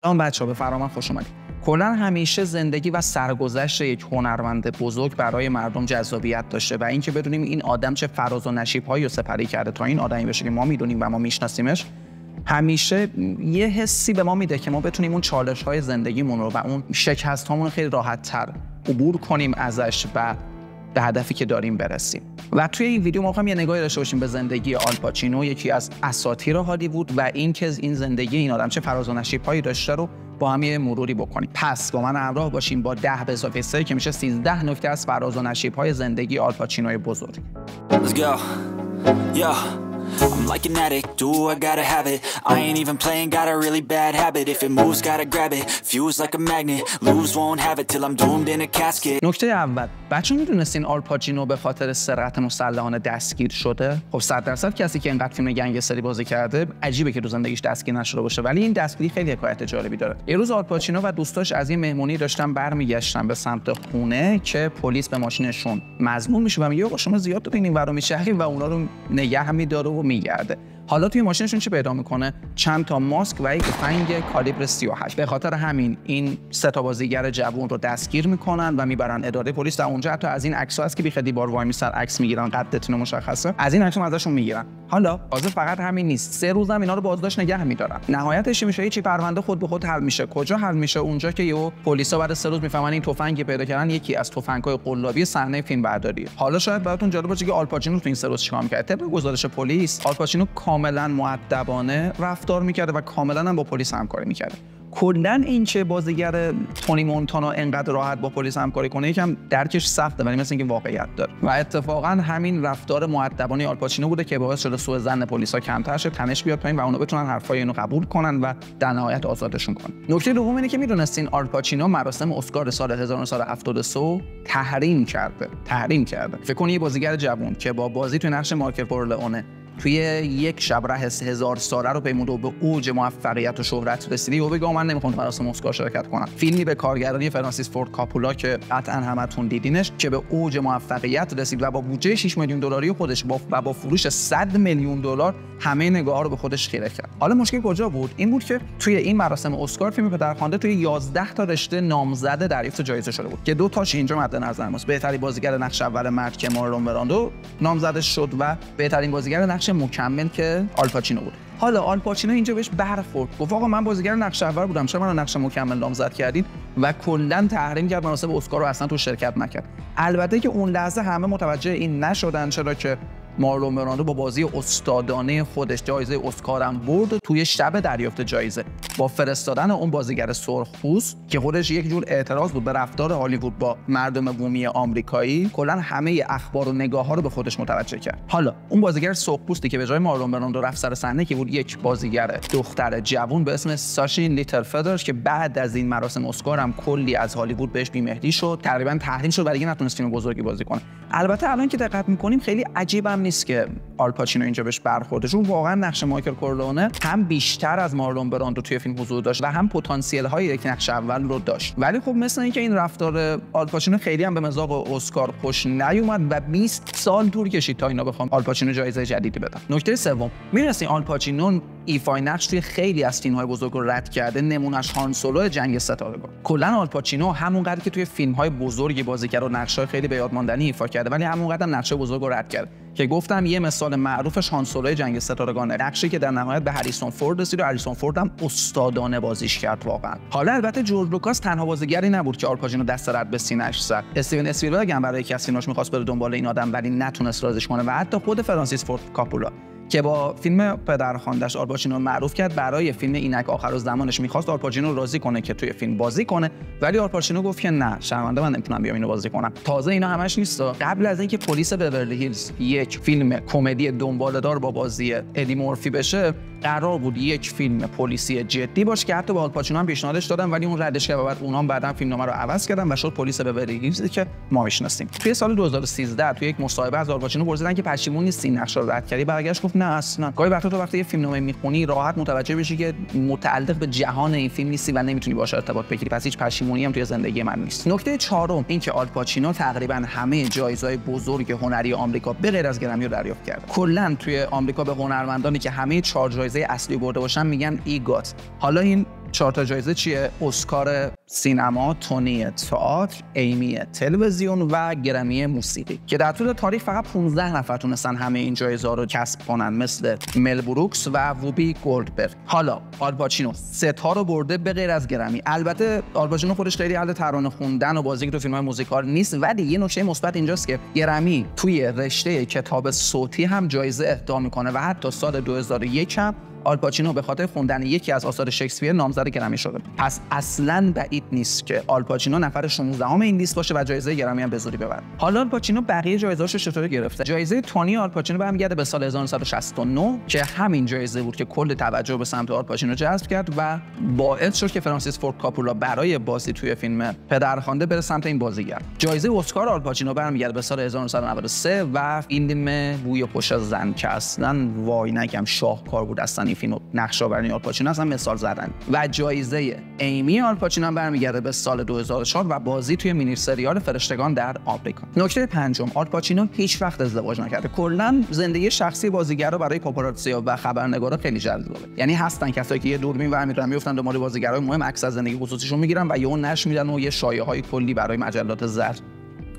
سلام بچه‌ها، به فرامن خوش اومدید. کلاً همیشه زندگی و سرگذشت یک هنرمند بزرگ برای مردم جذابیت داشته و اینکه بدونیم این آدم چه فراز و نشیب‌هایی رو سپری کرده تا این آدمی بشه که ما میدونیم و ما میشناسیمش، همیشه یه حسی به ما میده که ما بتونیم اون چالش‌های زندگیمون رو و اون شکست‌هامون خیلی راحت‌تر عبور کنیم ازش و به هدفی که داریم برسیم. و توی این ویدیو ما می‌خوایم یه نگاهی داشته باشیم به زندگی آلپاچینو، یکی از اساطیر هالیوود، و اینکه این زندگی این آدم چه فراز و نشیب‌هایی داشته رو با هم یه مروری بکنیم. پس با من همراه باشیم با 10 به اضافه 3 که میشه 13 نکته از فراز و نشیب‌های زندگی آلپاچینوی بزرگ. Let's go. Yeah. I'm like an addict, do I gotta have it. I ain't even playing, got a really bad habit. If it moves, gotta grab it. Fuse like a magnet, lose won't have it till I'm doomed in a casket. نکته اول، بچه میدونستین آلپاچینو به خاطر سرقت مسلحانه دستگیر شده؟ خب 100% کسی که اینقدر فیلم گنگستری بازی کرده عجیبه که تو زندگیش دستگیر نشده باشه، ولی این دستگیری خیلی حکایت جالبی داره. یه روز آلپاچینو و دوستاش از این مهمونی داشتن برمیگشتن به سمت خونه که پلیس به ماشینشون مزمون میشه و میگه آقا شما زیاد تو این ورا میشهری و اونا رو نگه می‌داره و میگرده. حالا توی ماشینشون چه پیدا میکنه؟ چند تا ماسک و یک تفنگ کالیبر 38. به خاطر همین این سه تا بازیگر جوان رو دستگیر میکنن و میبرن اداره پلیس. در اونجا حتی از این عکس‌ها هست که بی خودی بار وای میسن عکس میگیرن، قدتون مشخصه، از این عکس‌ها ازشون میگیرن. حالا تازه فقط همین نیست، 3 روز هم اینا رو بازداشت نگه میدارن. نهایتش میشه هیچ پرونده خود به خود حل میشه. کجا حل میشه؟ اونجا که یهو پلیسا بعد 3 روز میفهمن این تفنگ پیدا کردن یکی از تفنگ‌های قلابی صحنه فیلمبرداریه. حالا شاید براتون جالب باشه که آلپاچینو تو این 3 روز چیکار می‌کرد. طبق گزارش پلیس، آلپاچینو کاملا مؤدبانه رفتار می‌کرد و کاملا هم با پلیس همکاری می‌کرد. کلاً این که بازیگر تونی مونتانا انقدر راحت با پلیس همکاری کنه یکم درکش سخته، ولی مثل اینکه واقعیت داره. و اتفاقاً همین رفتار مؤدبانه آلپاچینو بوده که باعث شده سوء ظن پلیسا کمتر شه، تنش بیاد پایین و اونا بتونن حرفای اینو قبول کنن و در نهایت آزادشون کنن. نکته دوم اینه که میدونستین آلپاچینو مراسم اسکار سال 1973 تحریم کرده. فکر کنید یه بازیگر جوان که با بازی توی نقش مایکل کورلئونه توی یک شب ره 1000 ساله رو پیمود و به اوج موفقیت و شهرت رسیدی و بگم من نمیخوام تو مراسم اسکار شرکت کنم. فیلمی به کارگردانی فرانسیس فورد کاپولا که قطعا همتون دیدینش که به اوج موفقیت رسید و با بودجه 6 میلیون دلاری خودش با فروش 100 میلیون دلار همه نگاه‌ها رو به خودش خیره کرد. حالا مشکل کجا بود؟ این بود که توی این مراسم اسکار فیلم پدرخوانده توی 11 تا رشته نامزد دریافت جایزه شده بود که 2 تاش اینجا مد نظر ماست. بهترین بازیگر نقش اول مرد که مارلون براندو نامزدش شد و بهترین بازیگر نقش مکمل که آلپاچینو بود. حالا آلپاچینو اینجا بهش برخورد، گفت آقا من بازیگر نقش اول بودم، چرا منو نقش مکمل نامزد کردین؟ و کلا تحریم کرد مراسم اسکار رو اصلا تو شرکت نکرد. البته که اون لحظه همه متوجه این نشدن، چرا که مارلون براندو با بازی استادانه خودش جایزه اسکار هم برد توی شب دریافت جایزه با فرستادن اون بازیگر سرخپوست که خودش یک جور اعتراض بود به رفتار هالیوود با مردم بومی آمریکایی. کلا همه اخبار و نگاه‌ها رو به خودش متوجه کرد. حالا اون بازیگر سرخپوستی که به جای مارلون براندو رفت سر صحنه که بود یک بازیگر دختر جوان به اسم ساشین لیتل فدر که بعد از این مراسم اسکار هم کلی از هالیوود بهش بی‌مهری شد، تقریبا تحریم شد و دیگه نتونست فیلم بزرگی بازی کنه. البته الان که دقت می‌کنیم خیلی عجیبم نیست که آلپاچینو اینجا بهش برخورده، چون واقعا نقش مایکل کورلئونه هم بیشتر از مارلون براندو توی فیلم حضور داشت و هم پتانسیل های یک نقش اول رو داشت. ولی خب مثل اینکه این رفتار آلپاچینو خیلی هم به مذاق اسکار خوش نیومد و 20 سال طول کشید تا اینا بخوام آلپاچینو جایزه جدیدی بدن. نکته سوم، می‌دونستین آلپاچینو ایفای نقش توی خیلی از فیلم‌های بزرگ رو رد کرده، نمونهش هان سولو جنگ ستاره بود. کلا آلپاچینو همونقدر که توی فیلم‌های بزرگ بازی کرد و نقش‌های خیلی به یاد ماندنی ایفا کرده، ولی همونقدر هم نقش بزرگ رو رد کرد که گفتم یه مثال معروفش هان سولو جنگ ستارگانه، نقشی که در نهایت به هریسون فورد رسید و هریسون فورد هم استادانه بازیش کرد واقعا. حالا البته جورج لوکاس تنها بازیگری نبود که آلپاچینو دست رد به سینه‌اش زد. استیون اسپیلبرگ هم برای کسینوش می‌خواست بره دنبال این آدم ولی نتونست رازش کنه و حتی خود فرانسیس فورد کاپولا که با فیلم پدرخوانده‌اش آلپاچینو معروف کرد، برای فیلم اینک آخرالزمانش می‌خواست آلپاچینو راضی کنه که توی فیلم بازی کنه، ولی آلپاچینو گفت که نه، شرمنده، من نمیتونم بیام اینو بازی کنم. تازه اینا همش نیست. قبل از اینکه پلیس بورلی هیلز یک فیلم کمدی دنباله‌دار با بازی ادی مورفی بشه، قرار بود یک فیلم پلیسی جدی باشه که حتی با آلپاچینو هم پیشنهادش دادن ولی اون ردش کرد و بعد اونام بعداً فیلمنامه رو عوض کردن و شد پلیس بورلی هیلز که ما میشناسیم. توی سال 2013 توی یک مصاحبه از آلپاچینو پرسیدن که پشیمون نیستی نقش رو رد کردی؟ برگشت گفت نه اصلا. وقتی تو وقتی یه فیلمنامه میخونی راحت متوجه بشی که متعلق به جهان این فیلم نیستی و نمیتونی باهاش ارتباط بگیری، پس هیچ پشیمونی هم توی زندگی من نیست. نکته چهارم این که آلپاچینو تقریبا همه جایزه‌های بزرگ هنری آمریکا به غیر از گرمی رو دریافت کرد. کلا توی آمریکا به هنرمندانی که همه 4 جایزه اصلی برده باشن میگن ایگات. حالا این 4 تا جایزه چیه؟ اسکار سینما، تونی تئاتر، ایمی تلویزیون و گرمی موسیقی که در طول تاریخ فقط 15 نفر تونستن همه این جایزه‌ها رو کسب کنن، مثل مل بروکس و ووبی گولدبرگ. حالا آلپاچینو 3 تا رو برده به غیر از گرمی. البته آلپاچینو خودش خیلی اهل ترانه خوندن و بازی تو فیلم‌های موزیکال نیست، ولی یه نکته مثبت اینجاست که گرمی توی رشته کتاب صوتی هم جایزه اهدا میکنه و حتی سال 2001 هم آلپاچینو به خاطر خوندن یکی از آثار شکسپیر نامزد گرمی شده. پس اصلاً بعید نیست که آلپاچینو نفر 16 این لیست باشه و جایزه گرمی هم به زودی ببره. حالا آلپاچینو بقیه جایزه‌اشو چطور گرفته؟ جایزه تونی آلپاچینو برمیگرده به سال 1969 که همین جایزه بود که کل توجه به سمت آلپاچینو جذب کرد و باعث شد که فرانسیس فورد کاپولا برای بازی توی فیلم پدرخوانده بره سمت این بازیگر. جایزه اسکار آلپاچینو برمیگرده به سال 1993 و فیلم بوی پشت زن که اصلاً وای نگم شاهکار بود اصلا. فیلم نقش‌آوری آلپاچینو اصلا مثال زدن. و جایزه ایمی آلپاچینو هم برمیگرده به سال 2004 و بازی توی مینی سریال فرشتگان در آمریکا. نکته پنجم، آلپاچینو هیچ وقت ازدواج نکرده. کلاً زندگی شخصی بازیگرا برای پاپاراتزیا و خبرنگارا خیلی جذابه. یعنی هستن کسایی که یه دوربین برمی‌دارن میافتن دنبال بازیگرای مهم، عکس از زندگی خصوصیشون میگیرن و یهو نشر میدن و یه شایعه‌های کلی برای مجلات زرد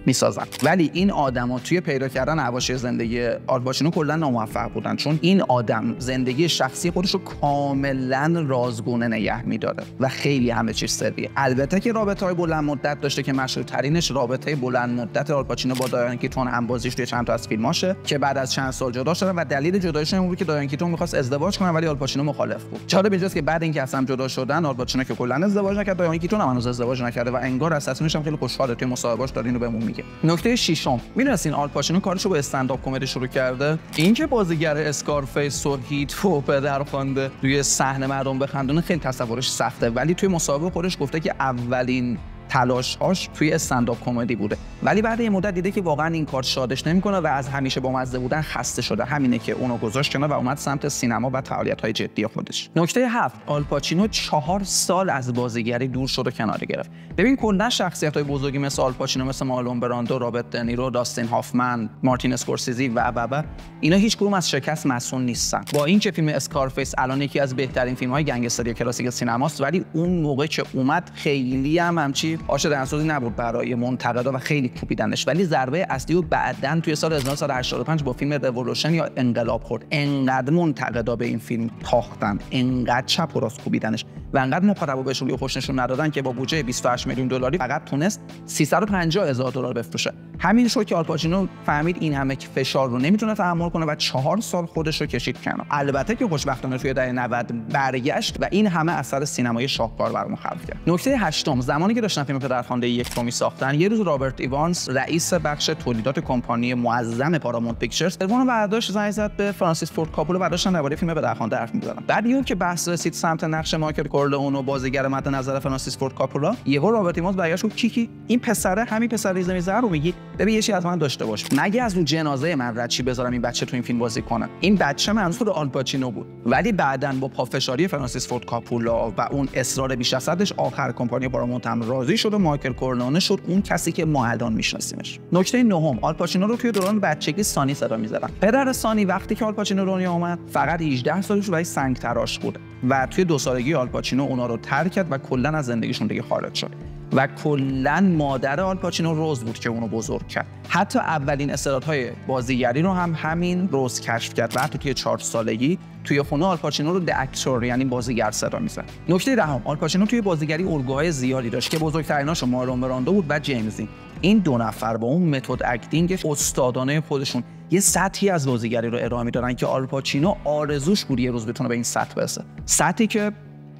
میسازن. ولی این آدما توی پیدا کردن حواشی زندگی آلپاچینو کلا ناموفق بودن، چون این آدم زندگی شخصی خودش رو کاملا رازگونه نگه می‌داره و خیلی همه چیز سریه. البته که رابطه‌های بلند مدت داشته که مشهورترینش رابطه بلند مدت آلپاچینو با دایان کیتون هم بازیش توی چند تا از فیلماشه که بعد از چند سال جدا شدن و دلیل جداییشون این بود که دایان کیتون می‌خواست ازدواج کنه ولی آلپاچینو مخالف بود. جالب اینجاست که بعد اینکه اصلا جدا شدن آلپاچینو که کلا ازدواج نکرد، دایان کیتون هم هنوز ازدواج نکرده و انگار اساساًش هم خیلی خوشحاله توی مصاحبه‌اش داره اینو بهمون میگه. نکته ششم، می‌دونستین آلپاچینو کارشو با استندآپ کمدی شروع کرده؟ اینکه بازیگر اسکارفیس و هیت و پدرخوانده روی صحنه مردم بخندونه خیلی تصورش سخته، ولی توی مصاحبه خودش گفته که اولین تلاش‌هاش توی استندآپ کمدی بوده، ولی بعد یه مدت دیده که واقعا این کار شادش نمی‌کنه و از همیشه با مزه بودن خسته شده. همینه که اونو گذاشت کنار و اومد سمت سینما و فعالیت‌های جدی خودش. نکته 7، آلپاچینو 4 سال از بازیگری دور شد و کنار گرفت. ببین کلا شخصیت‌های بزرگی مثل آلپاچینو، مثل مارلون براندو، رابرت دنیرو، داستین هافمن، مارتین اسکورسیزی و اینا هیچ کدوم از شکست مسئول نیستن. با اینکه فیلم اسکارفیس الان یکی از بهترین فیلم‌های گنگستری کلاسیک سینماست، ولی اون موقع که اومد خیلی همچی آشه دنسازی نبود برای منتقدا و خیلی کوبیدنش، ولی ضربه اصلی و بعدن توی سال 1985 با فیلم رولوشن یا انقلاب خورد. انقدر منتقدا به این فیلم تاختن، انقدر چپ و راست کوبیدنش و انقدر مخاطبا بهش روی خوش نشون ندادن که با بودجه 28 میلیون دلاری فقط تونست 350,000 دلار بفروشه. همین شد که آلپاچینو فهمید این همه فشار رو نمیتونه تحمل کنه و 4 سال خودش رو کشید کنار. البته که خوشبختانه توی دهه 90 برگشت و این همه اثر سینمایی شاهکار برامون خلق کرد. نکته 8، زمانی که داشتن فیلم پدرخوانده یک رو میساختن، یه روز رابرت ایوانز رئیس بخش تولیدات کمپانی معظم پارامونت پیکچرز تلفن برداشت، زنگ زد به فرانسیس فورد کاپولا و داشتن درباره فیلم پدرخوانده حرف می‌زدن. بعد دیدم که بحث رسید سمت نقش مایکل کورلئون و بازیگر مد نظر فرانسیس فورد کاپولا، یهو رابرت ایوانز برگشت گفت کی این پسره، همین پسر ریزه رو میگی؟ ببین یه چیزی از من داشته باش، مگه از اون جنازه من رد چی بذارم این بچه تو این فیلم بازی کنه؟ این بچه منظور آلپاچینو بود، ولی بعداً با پافشاری فرانسیس فورد کاپولا و اون اصرار بیش از حدش آخر کمپانی پارامونت هم راضی شد و مایکل کورلئون شد اون کسی که ما الان میشناسیمش. نکته 9، آلپاچینو رو توی دوران بچگی سانی صدا می‌زدن. پدر سانی وقتی که آلپاچینو دنیا اومد فقط 18 سالش ولی سنگ تراش بود و توی 2 سالگی آلپاچینو اونا رو ترک کرد و کلاً از زندگیشون دیگه خارج شد. و کلاً مادر آلپاچینو روز بود که اونو بزرگ کرد. حتی اولین استعدادهای بازیگری رو هم همین روز کشف کرد و حتی توی 4 سالگی توی خونه آلپاچینو رو د اکتور یعنی بازیگر صدا می‌زد. نکته 10، آلپاچینو توی بازیگری الگوهای زیادی داشت که بزرگتریناش مارلون براندو بود و جیمز دین. این 2 نفر با اون متد اکتینگ استادانه خودشون یه سطحی از بازیگری رو ارائه می‌دادن که آلپاچینو آرزوش بود یه روز بتونه به این سطح برسه. سطحی که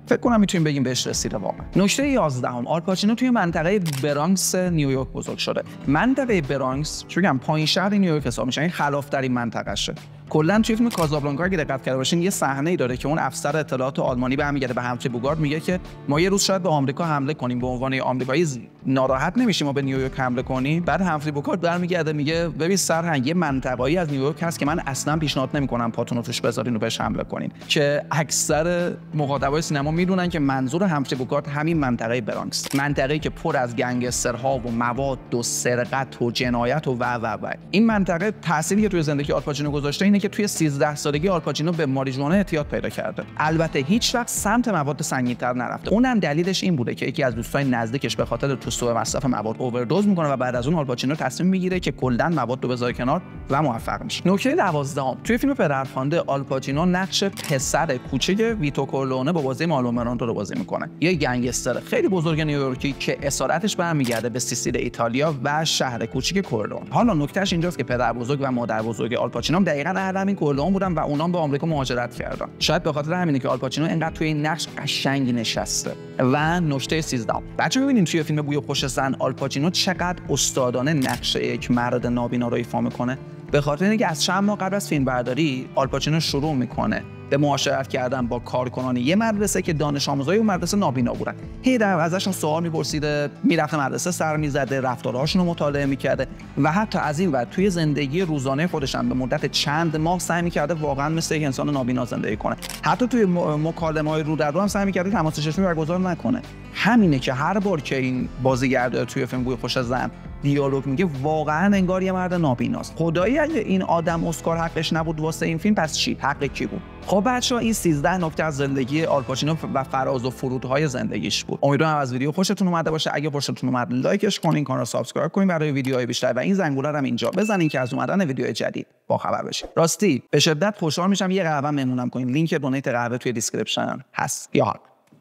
فکر کنم میتونیم بگیم بهش رسیده واقعا. نکته 11، آلپاچینو توی منطقه برانکس نیویورک بزرگ شده. منطقه برانکس چون پایین شهر نیویورک حساب میشه، این خلاف‌ترین منطقه‌شه. کلا توی فیلم کازابلانکا اگه دقت کرده باشین یه صحنه‌ای داره که اون افسر اطلاعات آلمانی برمیگرده به همفری بوگارد میگه که ما یه روز شاید به آمریکا حمله کنیم، به عنوان آمریکایی ناراحت نمیشیم ما به نیویورک حمله کنیم. بعد همفری بوگارد برمیگرده میگه ببین سرهنگ یه منطقه‌ای از نیویورک هست که من اصلا پیشنهاد نمی‌کنم پاتون رو توش بذارین و بهش حمله کنین، که اکثر مخاطبای سینما میدونن که منظور همفری بوگارد همین منطقه برانکس، منطقه‌ای که پر از گنگسترها و مواد و سرقت و جنایت و این منطقه تأثیری که توی زندگی آلپاچینو گذاشته اینه اینه که توی 13 سالگی آلپاچینو به ماریجوانا اعتیاد پیدا کرده. البته هیچ وقت سمت مواد سنگین‌تر نرفته. اونم دلیلش این بوده که یکی از دوستای نزدیکش به خاطر تو سوء مصرف مواد اووردوز میکنه و بعد از اون آلپاچینو تصمیم میگیره که کلاً مواد رو بذاره کنار و موفق میشه. نکته 12 توی فیلم پدرخوانده آلپاچینو نقش پسر کوچک ویتو کورلئونه با بازی مارلون براندو رو بازی میکنه. یه گنگستر خیلی بزرگ نیویورکی که اسارتش برمیگرده به سیسیل ایتالیا و شهر کوچیک کورلئون. حالا نکتهش اینجاست که پدر بزرگ و مادر بزرگ آلپاچینو دقیقاً همین کورلئون بودن و اونام به آمریکا مهاجرت کردن. شاید به خاطر همینه که آلپاچینو اینقدر توی این نقش قشنگ نشسته. و نکته 13 بچه‌ها ببینیم توی فیلم بوی خوش زن آلپاچینو چقدر استادانه نقش یک مرد نابینا رو ایفا میکنه. به خاطر اینکه از چند ماه قبل از فیلمبرداری آلپاچینو شروع میکنه به معاشرت کردن با کارکنان یه مدرسه که دانش آموزای اون مدرسه نابینا بودن. هی در ازشون سوال میپرسیده، میرفته مدرسه سر میزده، رفتارهاشون رو مطالعه میکرده و حتی از این ور توی زندگی روزانه خودش هم به مدت چند ماه سعی میکرده واقعا مثل یک انسان نابینا زندگی کنه. حتی توی مکالمه‌های رو در رو هم سعی میکرده تماس چشمی برگزار نکنه. همینه که هر بار که این بازیگرد توی فیلم بوی خوش زن دیالوگ میگه واقعا انگار یه مرد نابیناست. خدایی اگه این آدم اسکار حقش نبود واسه این فیلم پس چی؟ حق کی بود؟ خب بچه‌ها این 13 نکته از زندگی آلپاچینو و فراز و فرودهای زندگیش بود. امیدوارم از ویدیو خوشتون اومده باشه. اگه خوشتون اومد لایکش کنین، کانال رو سابسکرایب کنین برای ویدیوهای بیشتر و این زنگوله رو هم اینجا بزنین که از اومدن ویدیو جدید با خبر بشید. راستی به شدت خوشحال میشم یه قهوه مهمونم کنین. لینک دونیت قهوه توی دیسکریپشن هست. یا